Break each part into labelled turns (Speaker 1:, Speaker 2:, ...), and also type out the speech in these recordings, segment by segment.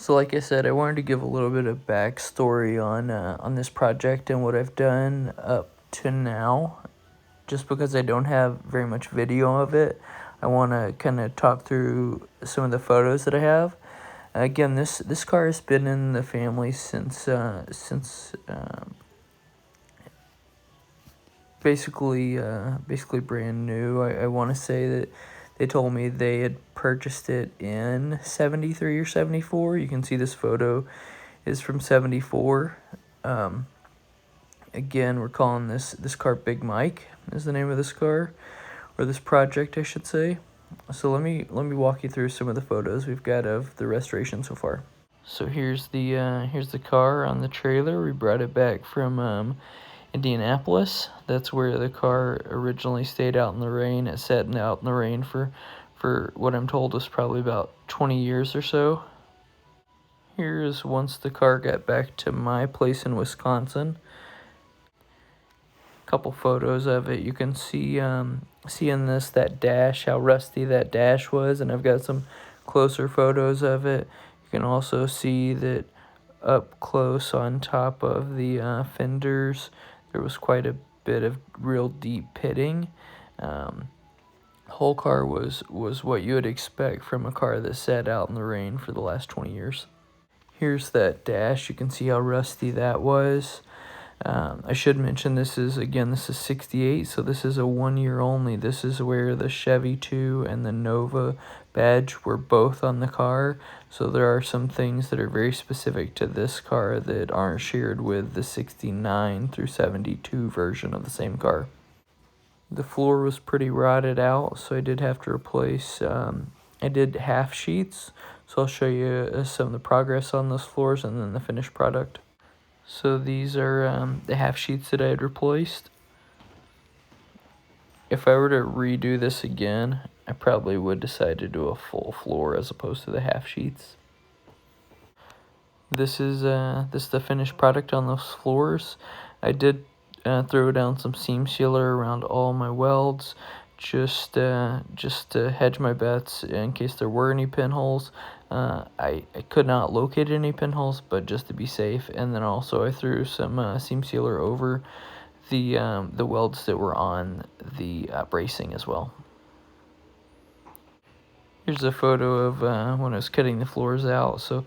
Speaker 1: So like I said, I wanted to give a little bit of backstory on this project and what I've done up to now. Just because I don't have very much video of it, I want to kind of talk through some of the photos that I have. Again, this car has been in the family since basically brand new. I want to say that they told me they had purchased it in 73 or 74. You can see this photo is from 74. Again, we're calling this car Big Mike is the name of this car, or this project, I should say. So let me walk you through some of the photos we've got of the restoration so far. So here's the car on the trailer. We brought it back from Indianapolis. That's where the car originally stayed out in the rain. It sat out in the rain for what I'm told was probably about 20 years or so. Here's once the car got back to my place in Wisconsin. Couple photos of it. You can see in this that dash, how rusty that dash was, and I've got some closer photos of it. You can also see that up close on top of the fenders there was quite a bit of real deep pitting. Whole car was what you would expect from a car that sat out in the rain for the last 20 years. Here's that dash. You can see how rusty that was. I should mention this is 68, so this is a 1 year only. This is where the Chevy 2 and the Nova badge were both on the car, so there are some things that are very specific to this car that aren't shared with the 69 through 72 version of the same car. The floor was pretty rotted out, so I did have to replace, I did half sheets, so I'll show you some of the progress on those floors and then the finished product. So these are the half sheets that I had replaced. If I were to redo this again, I probably would decide to do a full floor as opposed to the half sheets. This is the finished product on those floors. I did throw down some seam sealer around all my welds, just to hedge my bets in case there were any pinholes. I could not locate any pinholes, but just to be safe, and then also I threw some seam sealer over the welds that were on the bracing as well. Here's a photo of when I was cutting the floors out, so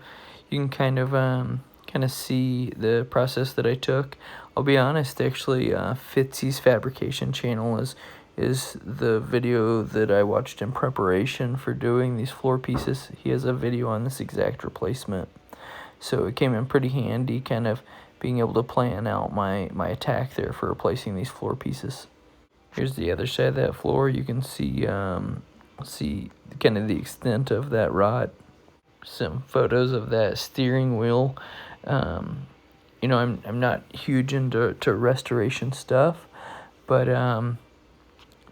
Speaker 1: you can kind of see the process that I took. I'll be honest, actually, Fitzy's fabrication channel is the video that I watched in preparation for doing these floor pieces. He has a video on this exact replacement, so it came in pretty handy, kind of being able to plan out my attack there for replacing these floor pieces. Here's the other side of that floor. You can see kind of the extent of that rot. Some photos of that steering wheel. You know, I'm not huge into restoration stuff, but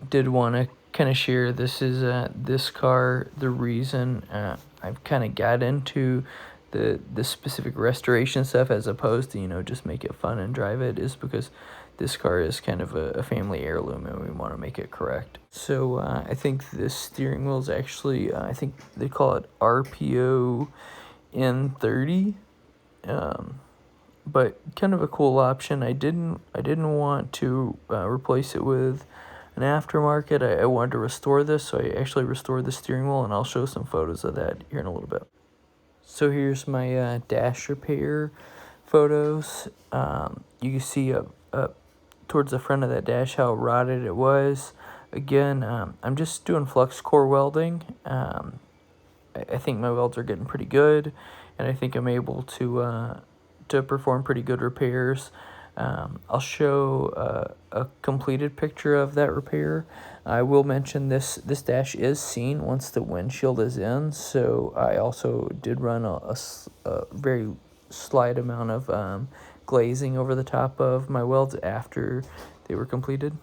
Speaker 1: did want to kind of share. This is this car. The reason I've kind of got into the specific restoration stuff as opposed to just make it fun and drive it is because this car is kind of a family heirloom and we want to make it correct. So I think this steering wheel is actually I think they call it RPO N30. But kind of a cool option. I didn't want to replace it with an aftermarket. I wanted to restore this, so I actually restored the steering wheel, and I'll show some photos of that here in a little bit. So here's my dash repair photos. You can see up towards the front of that dash how rotted it was. Again, I'm just doing flux core welding. I think my welds are getting pretty good, and I think I'm able to perform pretty good repairs. I'll show a completed picture of that repair. I will mention this dash is seen once the windshield is in, so I also did run a very slight amount of glazing over the top of my welds after they were completed.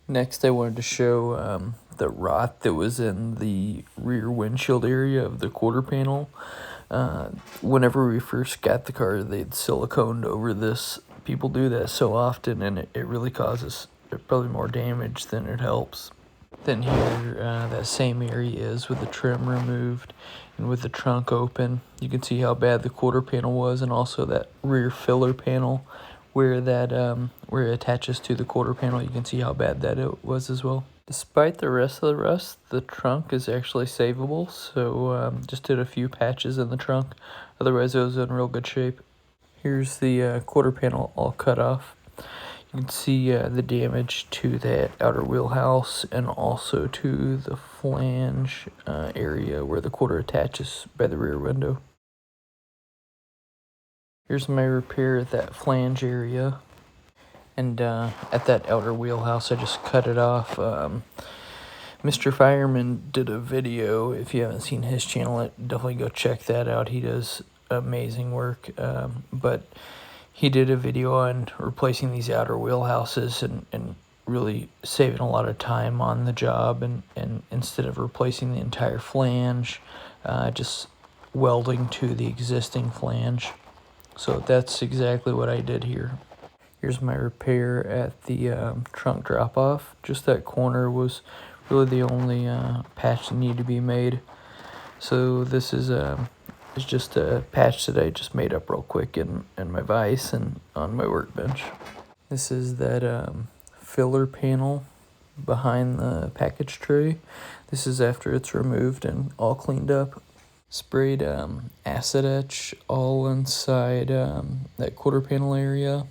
Speaker 1: Next, I wanted to show the rot that was in the rear windshield area of the quarter panel. Whenever we first got the car, they'd siliconed over this. People do that so often, and it really causes probably more damage than it helps. Then here, that same area is with the trim removed and with the trunk open. You can see how bad the quarter panel was, and also that rear filler panel where where it attaches to the quarter panel. You can see how bad that it was as well. Despite the rest of the rust, the trunk is actually savable, so just did a few patches in the trunk. Otherwise, it was in real good shape. Here's the quarter panel all cut off. You can see the damage to that outer wheelhouse and also to the flange area where the quarter attaches by the rear window. Here's my repair at that flange area. And at that outer wheelhouse, I just cut it off. Mr. Fireman did a video. If you haven't seen his channel, definitely go check that out. He does amazing work. But he did a video on replacing these outer wheelhouses and really saving a lot of time on the job. And instead of replacing the entire flange, just welding to the existing flange. So that's exactly what I did here. Here's my repair at the trunk drop-off. Just that corner was really the only patch that needed to be made. So this is just a patch that I just made up real quick in my vise and on my workbench. This is that filler panel behind the package tray. This is after it's removed and all cleaned up. Sprayed acid etch all inside that quarter panel area.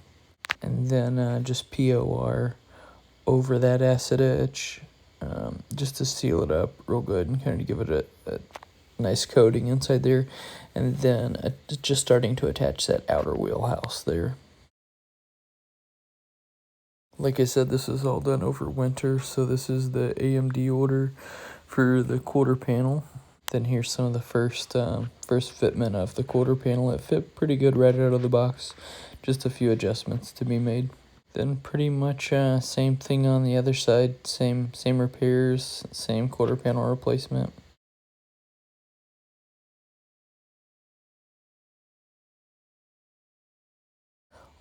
Speaker 1: And then just POR over that acid etch just to seal it up real good and kind of give it a nice coating inside there. And then just starting to attach that outer wheelhouse there. Like I said, this is all done over winter, so this is the AMD order for the quarter panel. Then here's some of the first fitment of the quarter panel. It fit pretty good right out of the box. Just a few adjustments to be made. Then pretty much same thing on the other side. Same repairs, same quarter panel replacement.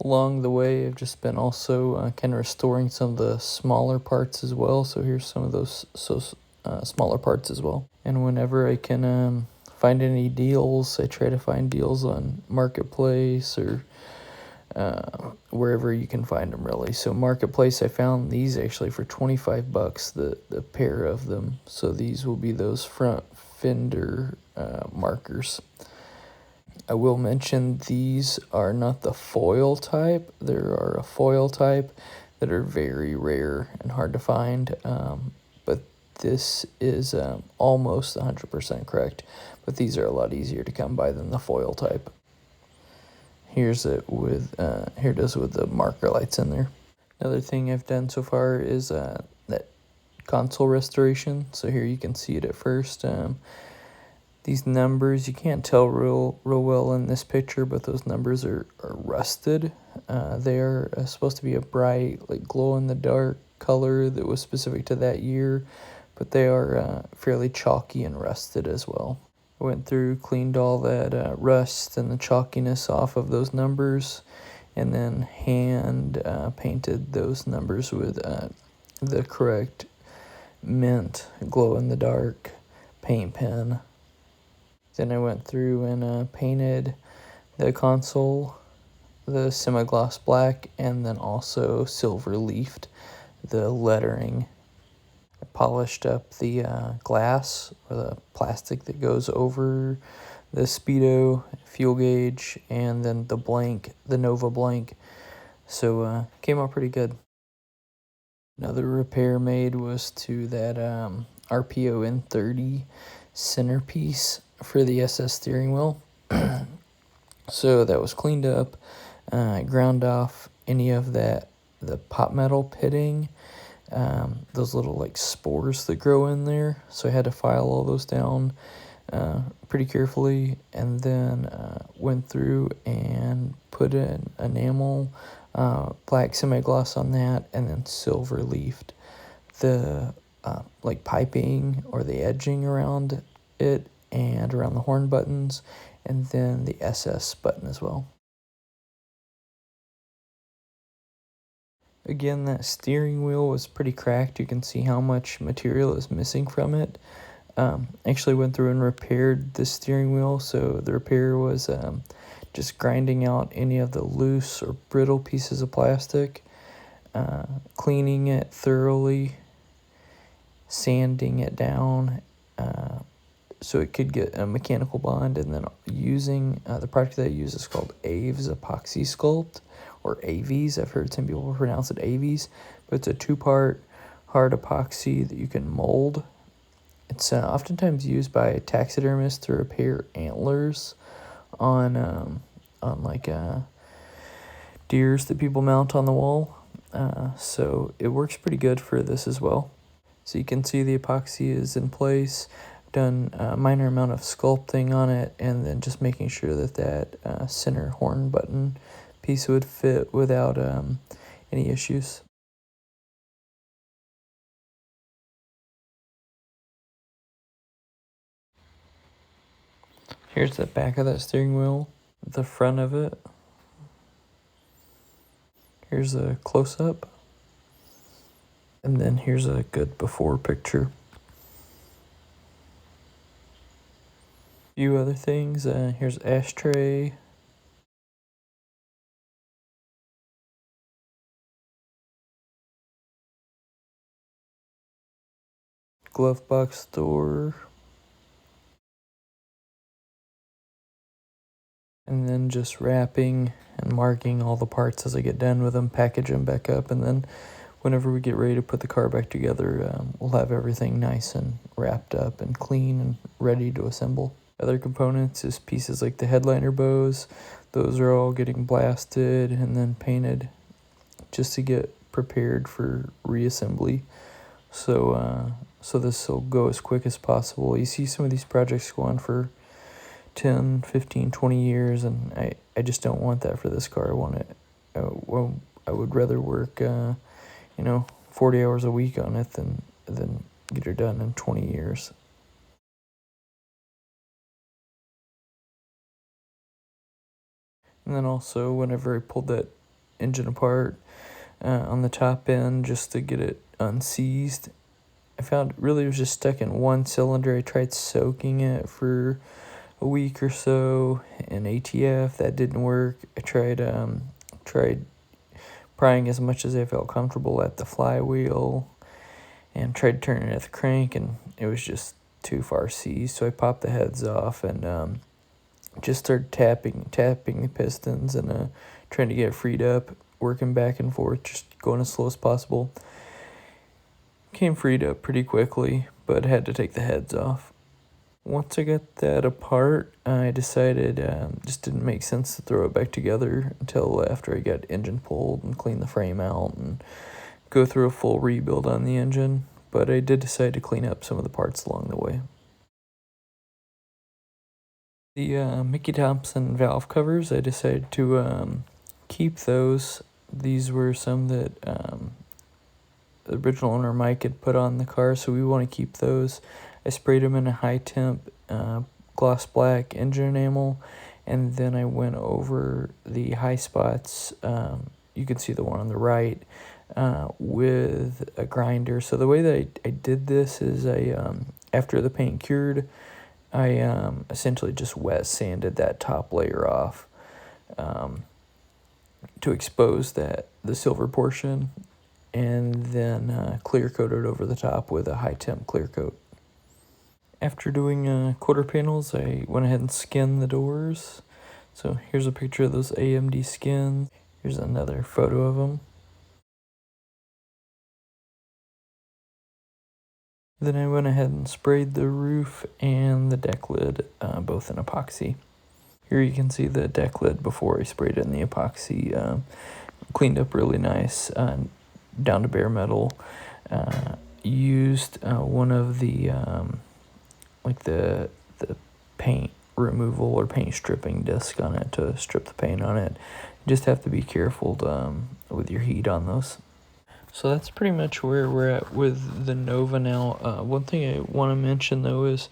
Speaker 1: Along the way, I've just been also kind of restoring some of the smaller parts as well. So here's some of those smaller parts as well. And whenever I can find any deals, I try to find deals on Marketplace or wherever you can find them, really. So Marketplace, I found these actually for $25, the pair of them. So these will be those front fender markers. I will mention these are not the foil type. There are a foil type that are very rare and hard to find, but this is almost 100% correct. But these are a lot easier to come by than the foil type. Here's it with here it is with the marker lights in there. Another thing I've done so far is that console restoration. So here you can see it at first. These numbers, you can't tell real well in this picture, but those numbers are rusted. They are supposed to be a bright, like glow-in-the-dark color that was specific to that year, but they are fairly chalky and rusted as well. I went through, cleaned all that rust and the chalkiness off of those numbers, and then hand painted those numbers with the correct mint glow-in-the-dark paint pen. Then I went through and painted the console, the semi-gloss black, and then also silver leafed the lettering. I polished up the glass, or the plastic that goes over the speedo, fuel gauge, and then the blank, the Nova blank. So came out pretty good. Another repair made was to that RPO N30 centerpiece for the SS steering wheel. So that was cleaned up. I ground off any of the pot metal pitting, those little like spores that grow in there. So I had to file all those down pretty carefully, and then went through and put an enamel black semi-gloss on that, and then silver leafed the like piping or the edging around it and around the horn buttons, and then the SS button as well. Again, that steering wheel was pretty cracked. You can see how much material is missing from it. Actually went through and repaired the steering wheel, so the repair was just grinding out any of the loose or brittle pieces of plastic, cleaning it thoroughly, sanding it down so it could get a mechanical bond, and then using the product that I use is called Aves Epoxy Sculpt, or Aves. I've heard some people pronounce it Aves, but it's a 2-part hard epoxy that you can mold. It's oftentimes used by taxidermists to repair antlers on like deers that people mount on the wall. So it works pretty good for this as well. So you can see the epoxy is in place. Done a minor amount of sculpting on it, and then just making sure that center horn button piece would fit without any issues. Here's the back of that steering wheel, the front of it. Here's a close-up. And then here's a good before picture. A few other things. Here's ashtray. Glove box door. And then just wrapping and marking all the parts as I get done with them, package them back up, and then whenever we get ready to put the car back together, we'll have everything nice and wrapped up and clean and ready to assemble. Other components is pieces like the headliner bows. Those are all getting blasted and then painted just to get prepared for reassembly. So this will go as quick as possible. You see some of these projects go on for 10, 15, 20 years, and I just don't want that for this car. I would rather work 40 hours a week on it than get her done in 20 years. And then also, whenever I pulled that engine apart on the top end just to get it unseized, I found it really was just stuck in one cylinder. I tried soaking it for a week or so in ATF. That didn't work. I tried prying as much as I felt comfortable at the flywheel, and tried turning at the crank, and it was just too far seized. So I popped the heads off and just started tapping the pistons and trying to get it freed up, working back and forth, just going as slow as possible. Came freed up pretty quickly, but had to take the heads off. Once I got that apart, I decided just didn't make sense to throw it back together until after I got engine pulled and cleaned the frame out and go through a full rebuild on the engine. But I did decide to clean up some of the parts along the way. The Mickey Thompson valve covers, I decided to keep those. These were some that the original owner Mike had put on the car, so we want to keep those. I sprayed them in a high temp gloss black engine enamel, and then I went over the high spots. You can see the one on the right with a grinder. So the way that I did this is after the paint cured, I essentially just wet sanded that top layer off to expose the silver portion, and then clear coated over the top with a high temp clear coat. After doing quarter panels, I went ahead and skinned the doors. So here's a picture of those AMD skins. Here's another photo of them. Then I went ahead and sprayed the roof and the deck lid, both in epoxy. Here you can see the deck lid before I sprayed it in the epoxy. Cleaned up really nice, down to bare metal. Used one of the the paint removal or paint stripping disc on it to strip the paint on it. You just have to be careful with your heat on those. So that's pretty much where we're at with the Nova now. One thing I want to mention though is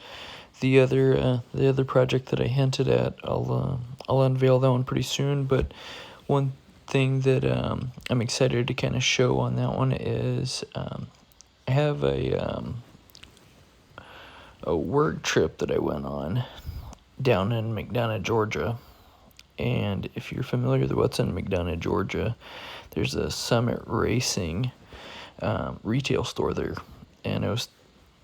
Speaker 1: the other project that I hinted at. I'll unveil that one pretty soon. But one thing that I'm excited to kind of show on that one is I have a work trip that I went on down in McDonough, Georgia. And if you're familiar with what's in McDonough, Georgia, there's a Summit Racing retail store there. And I was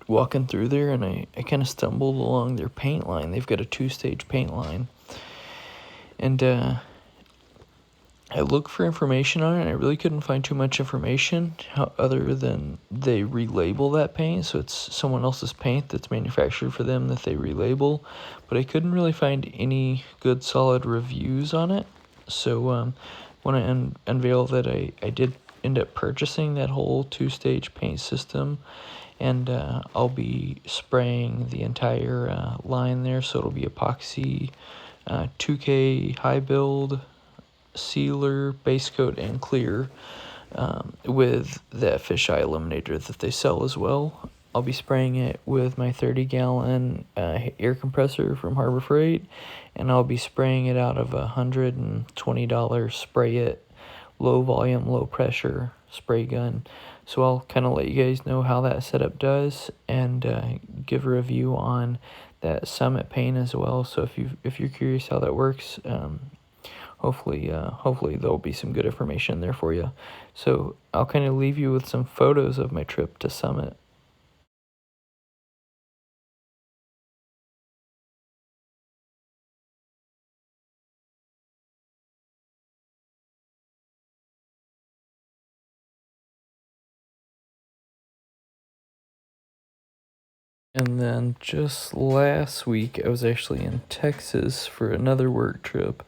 Speaker 1: walking through there, and I kind of stumbled along their paint line. They've got a 2-stage paint line. And I looked for information on it, and I really couldn't find too much information other than they relabel that paint. So it's someone else's paint that's manufactured for them that they relabel. But I couldn't really find any good solid reviews on it. So when I unveiled that I did end up purchasing that whole 2-stage paint system. And I'll be spraying the entire line there. So it'll be epoxy, 2K high build, sealer, base coat, and clear with that fisheye eliminator that they sell as well. I'll be spraying it with my 30-gallon air compressor from Harbor Freight, and I'll be spraying it out of a $120 Spray It low volume, low pressure spray gun. So I'll kind of let you guys know how that setup does, and give a review on that Summit paint as well. So if you're curious how that works, hopefully there'll be some good information there for you. So I'll kind of leave you with some photos of my trip to Summit. And then just last week, I was actually in Texas for another work trip,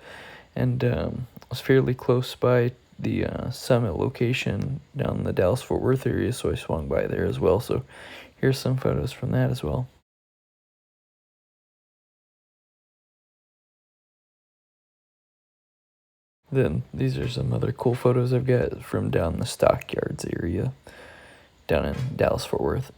Speaker 1: and I was fairly close by the Summit location down in the Dallas-Fort Worth area, so I swung by there as well. So here's some photos from that as well. Then these are some other cool photos I've got from down the Stockyards area down in Dallas-Fort Worth.